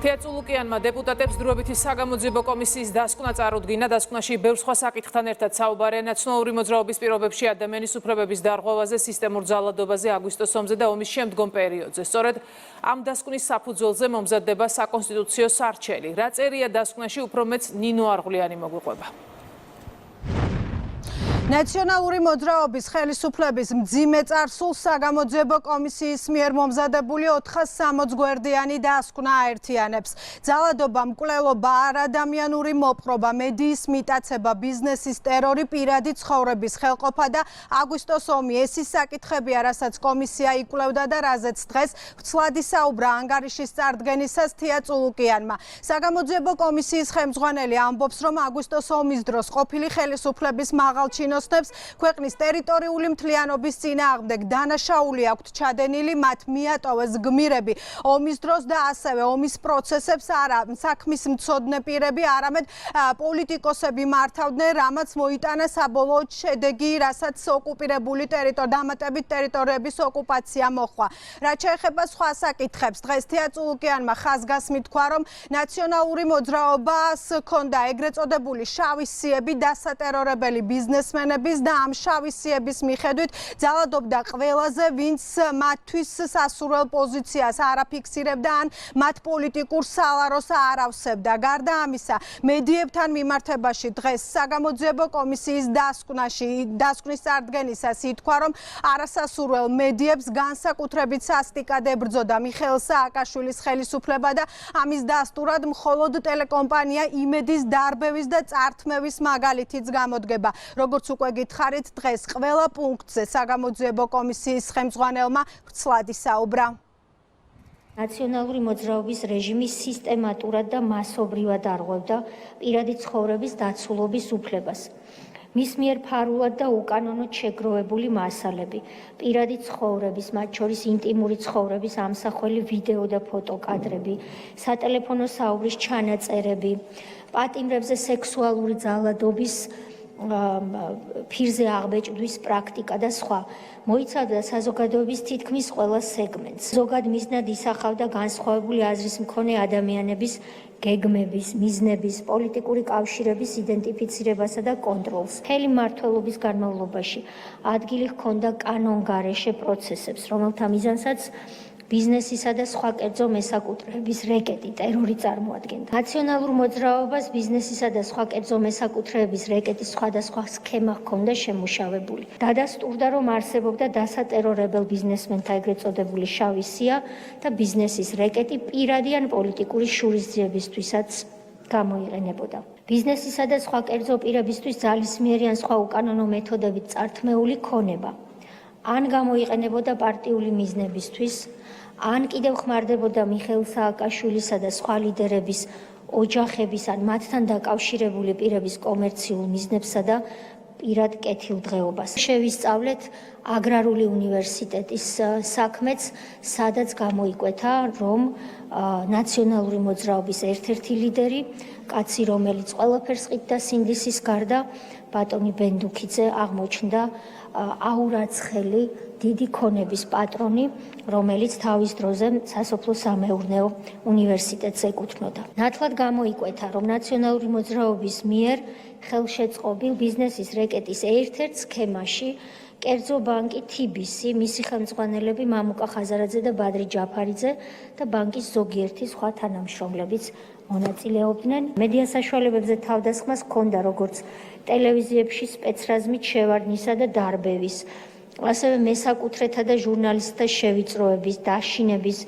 თეატრულუკიანმა დეპუტატებს დროებითი საგამოძიებო კომისიის დასკვნა წარუდგინა. დასკვნაში ბევრ სხვა საკითხთან ერთად საუბარია ნაციონალური მოძრაობის პირობებში ადამიანის უფლებების დარღვევაზე, სისტემურ ძალადობაზე, აგვისტოს ომზე და ომის შემდგომ პერიოდზე. სწორედ ამ დასკვნის საფუძველზე მომზადდება საკონსტიტუციო სარჩელი. რა წერია დასკვნაში, უფრო მეც ნინო არღვლიანი მოგვიყვება. ნაციონალური მოძრაობის ხელისუფლების მძიმე წარსულს საგამოძიებო კომისიის მიერ მომზადებული 460 გვერდიანი დასკვნა აერთიანებს. ძალადობა, მკვლელობა, არადამიანური მოპყრობა, მედიის მიტაცება, ბიზნესის ტერორი, პირადი ცხოვრების ხელყოფა და აგვისტოს ომი. ეს ის საკითხებია, რასაც კომისია იკვლევდა და რაზეც დღეს ვრცლად ისაუბრა ანგარიშის წარდგენისას თეატრულუკიანმა. საგამოძიებო კომისიის ხელმძღვანელი ამბობს, რომ აგვისტოს ომის დროს ყოფილი ხელისუფლების მაღალჩინო ქვეყნის ტერიტორიული მთლიანობის წინააღმდეგ დანაშაული აქვთ ჩადენილი, მათ მიატოვეს გმირები ომის დროს და ასევე ომის პროცესებს არა საქმის მცოდნე პირები, არამედ პოლიტიკოსები მართავდნენ, რამაც მოიტანა საბოლოოდ შედეგი, რასაც ოკუპირებული დამატებით ტერიტორიების ოკუპაცია მოჰყვა. რაც შეეხება სხვა საკითხებს, დღეს თეატრულუკიანმა ხაზგასმით თქვა, რომ ნაციონალური მოძრაობას ჰქონდა ეგრეთ წოდებული შავი სიები დასატერორებელი ბიზნესმენები და ამ შავი სიების მიხედვით ძალადობდა ყველაზე, ვინც მათთვის სასურველ პოზიციას არ აფიქსირებდა ან მათ პოლიტიკურ სალაროს არ ავსებდა. გარდა ამისა, მედიებთან მიმართებაში დღეს საგამოძიებო კომისიის დასკვნის წარდგენისას ითქვა, რომ არასასურველ მედიებს განსაკუთრებით სასტიკად ებრძოდა მიხეილ სააკაშვილის ხელისუფლება და ამის დასტურად მხოლოდ ტელეკომპანია იმედის დარბევის და წართმევის მაგალითიც გამოდგება. როგორც უკვე გითხარით, დღეს ყველა პუნქტზე საგამოძიებო კომისიის ხელმძღვანელმა ვრცლად ისაუბრა. ნაციონალური მოძრაობის რეჟიმი სისტემატურად და მასობრივად არღვევდა პირადი ცხოვრების დაცულობის უფლებას. მის მიერ ფარულად და უკანონოდ შეგროვებული მასალები, პირადი ცხოვრების, მათ შორის ინტიმური ცხოვრების ამსახველი ვიდეო და ფოტოკადრები, სატელეფონო საუბრის ჩანაწერები, პატიმრებზე სექსუალური ძალადობის ფირზე აღბეჭდვის პრაქტიკა და სხვა მოიცავდა საზოგადოების თითქმის ყველა სეგმენტს. ზოგად მიზნად ისახავდა განსხვავებული აზრის მქონე ადამიანების გეგმების, მიზნების, პოლიტიკური კავშირების იდენტიფიცირებასა და კონტროლს. მთელი მმართველობის განმავლობაში ადგილი ჰქონდა კანონგარეშე პროცესებს, რომელთა მიზანსაც ბიზნესისა და სხვა კერძო მესაკუთრეების რეკეტი, ტერორი წარმოადგენდა. ნაციონალურ მოძრაობას ბიზნესისა და სხვა კერძო მესაკუთრეების რეკეტის სხვადასხვა სქემა ჰქონდა შემუშავებული. დადასტურდა, რომ არსებობდა დასატერორებელ ბიზნესმენთა ეგრეთ წოდებული შავი სია და ბიზნესის რეკეტი პირადი ან პოლიტიკური შურისძიებისთვისაც გამოიყენებოდა. ბიზნესისა და სხვა კერძო პირებისთვის ძალისმიერი ან სხვა უკანონო მეთოდებით წართმეული ქონება ან გამოიყენებოდა პარტიული მიზნებისთვის, ან კიდევ ხმარდებოდა მიხეილ სააკაშვილისა და სხვა ლიდერების, ოჯახების ან მათთან დაკავშირებული პირების კომერციულ მიზნებსა და პირად კეთილდღეობას. შევისწავლეთ აგრარული უნივერსიტეტის საქმეც, სადაც გამოიკვეთა, რომ ნაციონალური მოძრაობის ერთ-ერთი ლიდერი, კაცი, რომელიც ყველაფერს ყიდდა სინდისის გარდა, ბატონი ბენდუქიძე აღმოჩნდა აურაცხელი დიდი ქონების პატრონი, რომელიც თავის დროზე სასოფლო-სამეურნეო უნივერსიტეტს ეკუთვნოდა. ნათლად გამოიკვეთა, რომ ნაციონალური მოძრაობის მიერ ხელშეწყობილ ბიზნესის რეკეტის ერთ-ერთ სქემაში კერძო ბანკი TBC, მისი ხელმძღვანელები მამუკა ხაზარაძე და ბადრი ჯაფარიძე და ბანკის ზოგიერთი სხვა თანამშრომლებიც მონაწილეობდნენ. მედია საშუალებებზე თავდასხმას ჰქონდა როგორც ტელევიზიებში სპეცრაზმით შევარდნისა და დარბევის, ასევე მესაკუთრეთა და ჟურნალისტთა შევიწროების, დაშინების,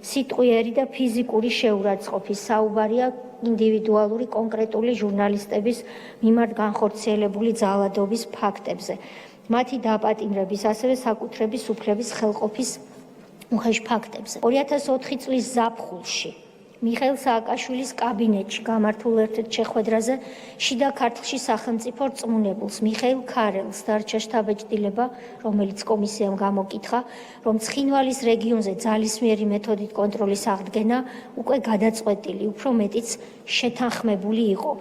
სიტყვიერი და ფიზიკური შეურაცხყოფის. საუბარია ინდივიდუალური კონკრეტული ჟურნალისტების მიმართ განხორციელებული ძალადობის ფაქტებზე, მათი დაპატიმრების, ასევე საკუთრების უფლების ხელყოფის უხეშ ფაქტებზე. 2004 წლის ზაფხულში მიხეილ სააკაშვილის კაბინეტში გამართულ ერთ-ერთ შეხვედრაზე შიდა ქართლში სახელმწიფო რწმუნებულს მიხეილ ქარელს დარჩა შთაბეჭდილება, რომელიც კომისიამ გამოკითხა, რომ ცხინვალის რეგიონზე ძალისმიერი მეთოდით კონტროლის აღდგენა უკვე გადაწყვეტილი, უფრო მეტიც შეთანხმებული იყო,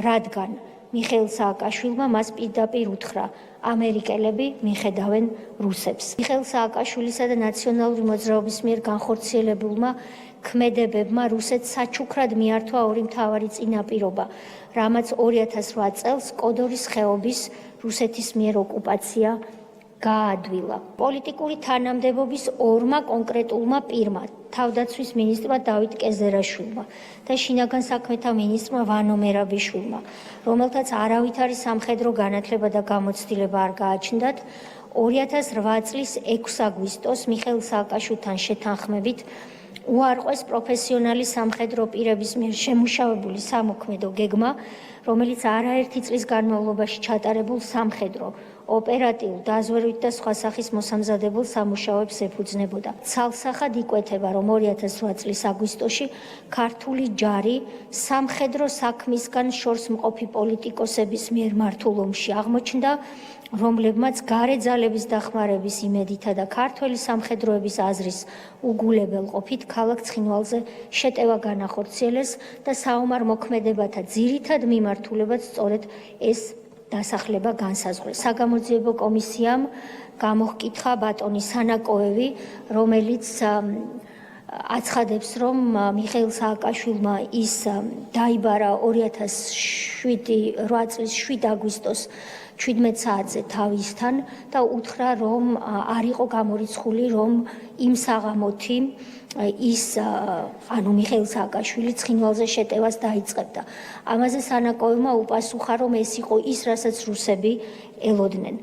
რადგან მიხეილ სააკაშვილმა მას პირდაპირ უთხრა, ამერიკელები მიხედავენ რუსებს. მიხეილ სააკაშვილისა და ნაციონალური მოძრაობის მიერ განხორციელებულმა ქმედებებმა რუსეთს საჩუქრად მიართვა ორი მთავარი წინაპირობა, რამაც 2008 წელს კოდორის ხეობის რუსეთის მიერ ოკუპაცია გაადვილა. პოლიტიკური თანამდებობის ორმა კონკრეტულმა პირმა, თავდაცვის მინისტრმა დავით კეზერაშვილმა და შინაგან საქმეთა მინისტრმა ვანო მერაბიშვილმა, რომელთაც არავითარი სამხედრო განათლება და გამოცდილება არ გააჩნდათ, 2008 წლის 6 აგვისტოს მიხეილ სააკაშვილთან შეთანხმებით უარყვეს პროფესიონალი სამხედრო პირების მიერ შემუშავებული სამოქმედო გეგმა, რომელიც არაერთი წლის განმავლობაში ჩატარებულ სამხედრო, ოპერატიულ, დაზვერვით და სხვა სახის მოსამზადებელ სამუშაოებს ეფუძნებოდა. ცალსახად იკვეთება, რომ 2008 წლის აგვისტოში ქართული ჯარი სამხედრო საქმისგან შორს მყოფი პოლიტიკოსების მიერ მართულ ომში აღმოჩნდა, რომლებმაც გარე ძალების დახმარების იმედითა და ქართველი სამხედროების აზრის უგულებელ ყოფით ქალაქ ცხინვალზე შეტევა განახორციელეს და საომარ მოქმედებათა ძირითად მიმართულებად სწორედ ეს დასახლება განსაზღვრეს. საგამოძიებო კომისიამ გამოჰკითხა ბატონი სანაკოევი, რომელიც აცხადებს, რომ მიხეილ სააკაშვილმა ის დაიბარა 2008 წლის 7 აგვისტოს 17 საათზე თავისთან და უთხრა, რომ არ იყო გამორიცხული, რომ იმ საღამოთი ის ანუ მიხეილ სააკაშვილი ცხინვალზე შეტევას დაიწყებდა. ამაზე სანაკოევმა უპასუხა, რომ ეს იყო ის, რასაც რუსები ელოდნენ.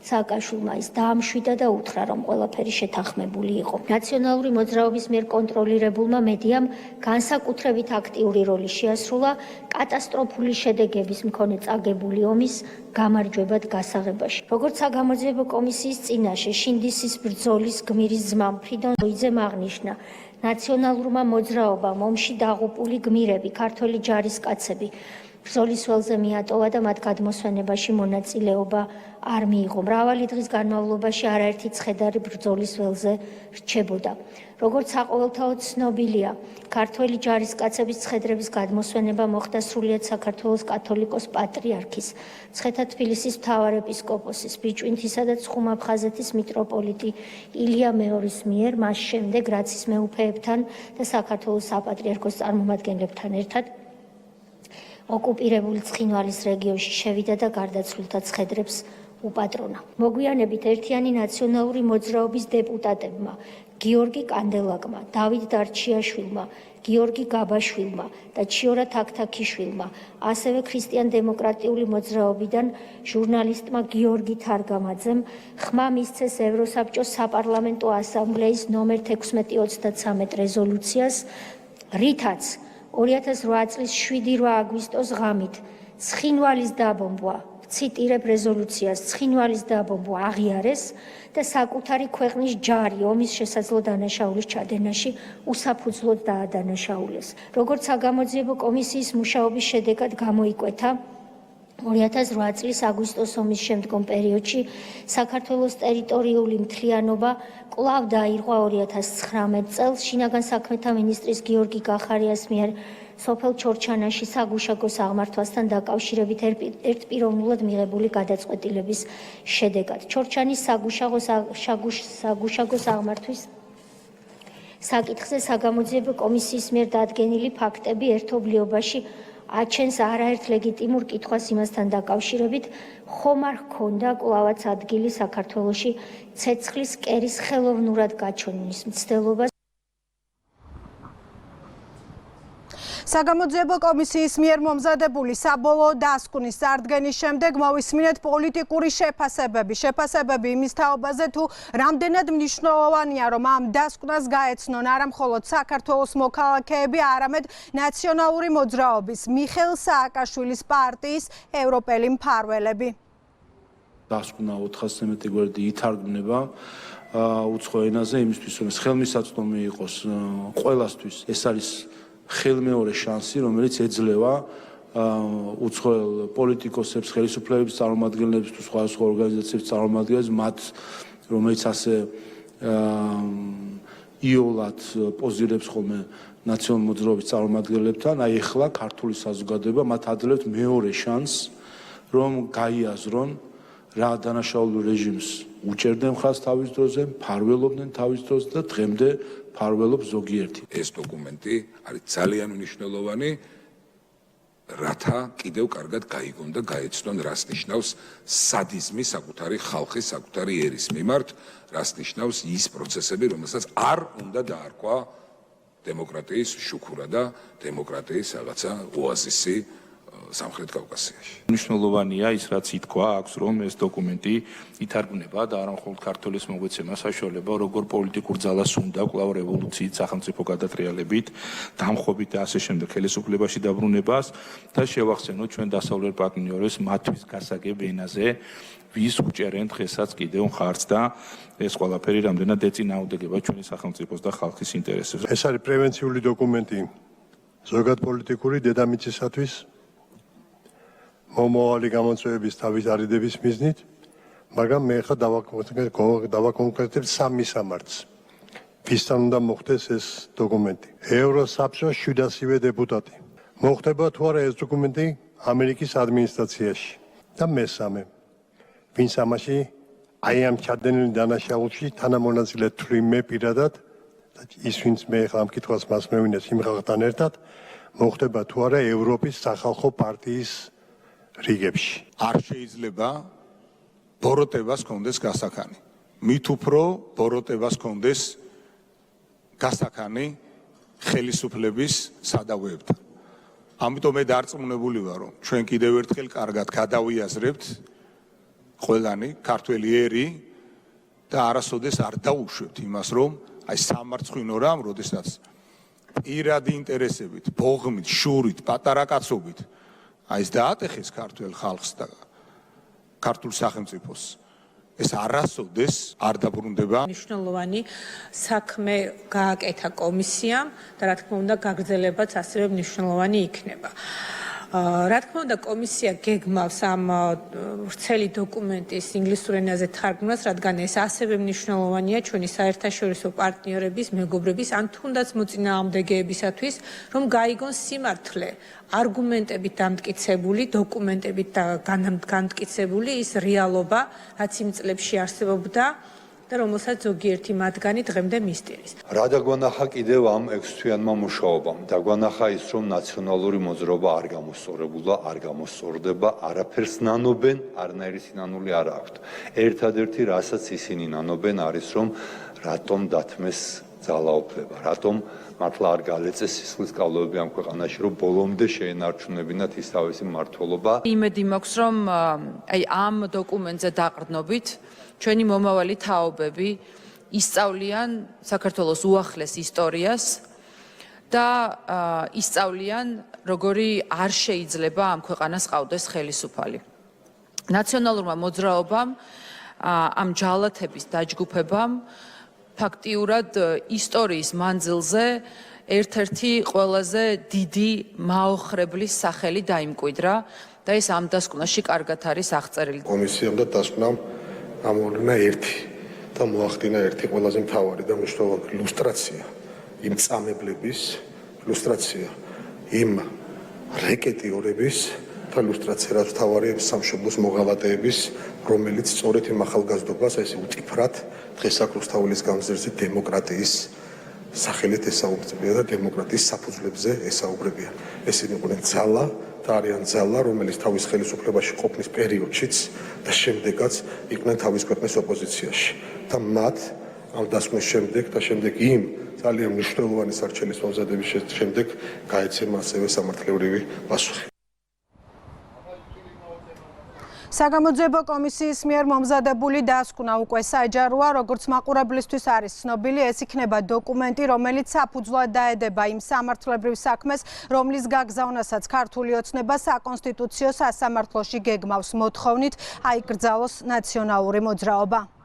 სააკაშვილმა ის დაამშვიდა და უთხრა, რომ ყველაფერი შეთანხმებული იყო. ნაციონალური მოძრაობის მიერ კონტროლირებულმა მედიამ განსაკუთრებით აქტიური როლი შეასრულა კატასტროფული შედეგების მქონე წაგებული ომის გამარჯვებად გასაღებაში. როგორც საგამოძიებო კომისიის წინაშე შინდისის ბრძოლის გმირის ძმა ფრიდონ როიძემ აღნიშნა, ნაციონალურმა მოძრაობამ ომში დაღუპული გმირები, ქართველი ჯარისკაცები ბრძოლის ველზე მიატოვა და მათ გადმოსვენებაში მონაწილეობა არ მიიღო. მრავალი დღის განმავლობაში არაერთი ცხედარი ბრძოლის ველზე რჩებოდა. როგორც საყოველთაოდ ცნობილია, ქართველი ჯარისკაცების ცხედრების გადმოსვენება მოხდა სრულიად საქართველოს კათოლიკოს პატრიარქის, მცხეთა თბილისის მთავარეპისკოპოსის, ბიჭვინთისა და ცხუმ-აფხაზეთის მიტროპოლიტი ილია მეორის მიერ, მას შემდეგ რაც ის მეუფეებთან და საქართველოს საპატრიარქოს წარმომადგენლებთან ერთად ოკუპირებული ცხინვალის რეგიონში შევიდა და გარდაცვლილთა ცხედრებს უპატრონა. მოგვიანებით ერთიანი ნაციონალური მოძრაობის დეპუტატებმა გიორგი კანდელაკმა, დავით დარჩიაშვილმა, გიორგი გაბაშვილმა და ჩიორა თაქთაქიშვილმა, ასევე ქრისტიან-დემოკრატიული მოძრაობიდან ჟურნალისტმა გიორგი თარგამაძემ ხმა მისცეს ევროსაბჭოს საპარლამენტო ასამბლეის ნომერ 1633 რეზოლუციას, რითაც 2008 წლის 7 აგვისტოს ღამით ცხინვალის დაბომბვა, ციტირებ რეზოლუციას, ცხინვალის დაბომბვა აღიარეს და საკუთარი ქვეყნის ჯარი ომის შესაძლო დანაშაულის ჩადენაში უსაფუძვლოდ დაადანაშაულეს. როგორც საგამოძიებო კომისიის მუშაობის შედეგად გამოიკვეთა, 2008 წლის აგვისტოს ომის შემდგომ პერიოდში საქართველოს ტერიტორიული მთლიანობა კვლავ დაირღვა 2019 წელს შინაგან საქმეთა მინისტრის გიორგი გახარიას მიერ სოფელ ჩორჩანაში საგუშაგოს აღმართვასთან დაკავშირებით ერთპიროვნულად მიღებული გადაწყვეტილების შედეგად. ჩორჩანის საგუშაგოს აღმართვის საკითხზე საგამოძიებო კომისიის მიერ დადგენილი ფაქტები ერთობლიობაში აჩენს არაერთ ლეგიტიმურ კითხვას იმასთან დაკავშირებით, ხომ არ ჰქონდა კვლავაც ადგილი საქართველოში ცეცხლის კერის ხელოვნურად გაჩონის მცდელობას. საგამოძიებო კომისიის მიერ მომზადებული საბოლოო დასკვნის წარდგენის შემდეგ მოვისმინეთ პოლიტიკური შეფასებები იმის თაობაზე, თუ რამდენად მნიშვნელოვანია, რომ ამ დასკვნას გაეცნონ არა მხოლოდ საქართველოს მოქალაქეები, არამედ ნაციონალური მოძრაობის მიხეილ სააკაშვილის პარტიის ევროპელი მფარველები. დასკვნა 413 გვერდი ითარგმნება უცხო ენაზე იმისთვის, რომ ხელმისაწვდომი იყოს ყველასთვის. ეს არის ხელმეორე შანსი, რომელიც ეძლევა უცხოელ პოლიტიკოსებს, ხელისუფლებების წარმომადგენლებს თუ სხვადასხვა ორგანიზაციების წარმომადგენლებს, მათ რომელიც ასე იოლად პოზირებს ხოლმე ნაციონალური მოძრაობის წარმომადგენლებთან, აი ეხლა ქართული საზოგადოება მათ ადლევთ მეორე შანსს, რომ გაიაზრონ რა დანაშაული რეჟიმს უჭერდნენ ხას თავის დროზე, მფარველობდნენ თავის დროზე და დღემდე მფარველობს ზოგიერთი. ეს დოკუმენტი არის ძალიან მნიშვნელოვანი, რათა კიდევ კარგად გაიგონ და გაეცნონ, რას ნიშნავს სადიზმი საკუთარი ხალხის, საკუთარი ერის მიმართ, რას ნიშნავს ის პროცესები, რომელსაც არ უნდა დაარქვა დემოკრატიის შუქურა და დემოკრატიის რაღაცა ოაზისი სამხრეთ კავკასიაში. მნიშვნელოვანია ის, რაც ითქვა აქვს, რომ ეს დოკუმენტი ითარგმნება და არა მხოლოდ ქართულის მოგვეცემა საშუალება, როგორ პოლიტიკურ ძალას უნდა კვლავ რევოლუციით, სახელმწიფო გადატრიალებით, დამხობით და ასე შემდეგ ხელისუფლებაში დაბრუნებას და შევახსენოთ ჩვენ დასავლელ პარტნიორებს მათთვის გასაგებ ენაზე, ვის უჭერენ დღესაც კიდევ მხარს და ეს ყველაფერი რამდენად ეწინააღმდეგება ჩვენი სახელმწიფოს და ხალხის ინტერესებს. ეს არის პრევენციული დოკუმენტი ზოგად პოლიტიკური დედამიწისათვის მომავალი გამოწვევების თავისარიდების მიზნით, მაგრამ მე ხა დავაკონკრეტებ სამი სამართს. ვისთან უნდა მოხდეს ეს დოკუმენტი? ევროსაბჭოს 700-ვე დეპუტატი. მოხდება თუ არა ეს დოკუმენტი ამერიკის ადმინისტრაციაში? და მესამე, ვინც ამაში აი ამ ჩადენილ დანაშაულში თანამონაწილე თვლი მე პირადად და ის ვინც მე ხა ამ კითხვას მას მევინეს იმ ხალხთან ერთად, მოხდება თუ არა ევროპის სახალხო პარტიის რიგებში. არ შეიძლება ბოროტებას კონდეს გასახანი. მით უფრო ბოროტებას კონდეს გასახანი ხელისუფლების სადავეებთან. ამიტომ მე დარწმუნებული ვარ, რომ ჩვენ კიდევ ერთხელ კარგად გადავიაზრებთ ყველანი ქართველი ერი და არასოდეს არ დაუშვებთ იმას, რომ აი სამარცხვინო რამ, როდესაც პირადი ინტერესებით, ბოღმით, შურით, პატარა კაცობით აი ეს დაატეხეს ქართულ ხალხს და ქართულ სახელმწიფოს. ეს არასოდეს არ დაბრუნდება. მნიშვნელოვანი საქმე გააკეთა კომისიამ და რა თქმა უნდა გაგრძელებაც ასევე მნიშვნელოვანი იქნება. რა თქმა უნდა კომისია გეგმავს ამ ვრცელი დოკუმენტის ინგლისურ ენაზე თარგმნას, რადგან ეს ასევე მნიშვნელოვანია ჩვენი საერთაშორისო პარტნიორების, მეგობრების ან თუნდაც მოწინააღმდეგეებისათვის, რომ გაიგონ სიმართლე, არგუმენტებით დამტკიცებული, დოკუმენტებით განმტკიცებული ის რეალობა, რაც იმ წლებში არსებობდა და რომელსაც ზოგიერთი მათგანი დღემდე მისდირის. რა დაგვანახა კიდევ ამ 6 თვიანმა მუშაობამ? დაგვანახა ის, რომ ნაციონალური მოძრაობა არ გამოსწორებულა, არ გამოსწორდება, არაფერს ნანობენ, არნაირი სინანული არ აქვთ. ერთადერთი, რასაც ისინი ნანობენ, არის რომ რატომ დათმეს ძალაუფლება, რატომ მართლა არ გალეწეს სისხლის კავლები ამ ქვეყანაში, რომ ბოლომდე შეენარჩუნებინათ ის თავისი მმართველობა. იმედი მაქვს, რომ აი ამ დოკუმენტზე დაყრდნობით ჩვენი მომავალი თაობები ისწავლიან საქართველოს უახლეს ისტორიას და ისწავლიან, როგორი არ შეიძლება ამ ქვეყანას ყავდეს ხელისუფალი. ნაციონალურმა მოძრაობამ, ამ ჯალათების დაჯგუფებამ ფაქტიურად ისტორიის მანძილზე ერთ-ერთი ყველაზე დიდი მაოხრებლის სახელი დაიმკვიდრა და ეს ამ დასკვნაში კარგად არის აღწერილი. კომისიამ და დასკვნამ ამოვლინა ერთი და მოახდინა ერთი ყველაზე მთავარი და მნიშვნელოვანი ილუსტრაცია იმ წამებლების, ილუსტრაცია იმ რეკეტიორების და ილუსტრაცია რაც მთავარი სამშობლოს მოღალატეების, რომელიც სწორედ იმ ახალგაზრდობას ესე უტიფრად დღეს აქ რუსთაველის გამზირზე დემოკრატიის სახელით ესაუბრებიან და დემოკრატიის საფუძვლებზე ესაუბრებიან. ესენი იყვნენ ძალა და არიან ძალა, რომელიც თავის ხელისუფლებაში ყოფნის პერიოდშიც და შემდეგაც იყვნენ თავის ქვეყნის ოპოზიციაში. და მათ ამ დასკვნის შემდეგ და შემდეგ იმ ძალიან მნიშვნელოვანი სარჩელის მომზადების შემდეგ გაეცემა ასევე სამართლებრივი პასუხი. საგამოძიებო კომისიის მიერ მომზადებული დასკვნა უკვე საჯაროა, როგორც მაყურებლისთვის არის ცნობილი, ეს იქნება დოკუმენტი, რომელიც საფუძვლად დაედება იმ სამართლებრივ საქმეს, რომლის გაგზავნასაც ქართული ოცნება საკონსტიტუციო სასამართლოში გეგმავს მოთხოვნით აიკრძალოს ნაციონალური მოძრაობა.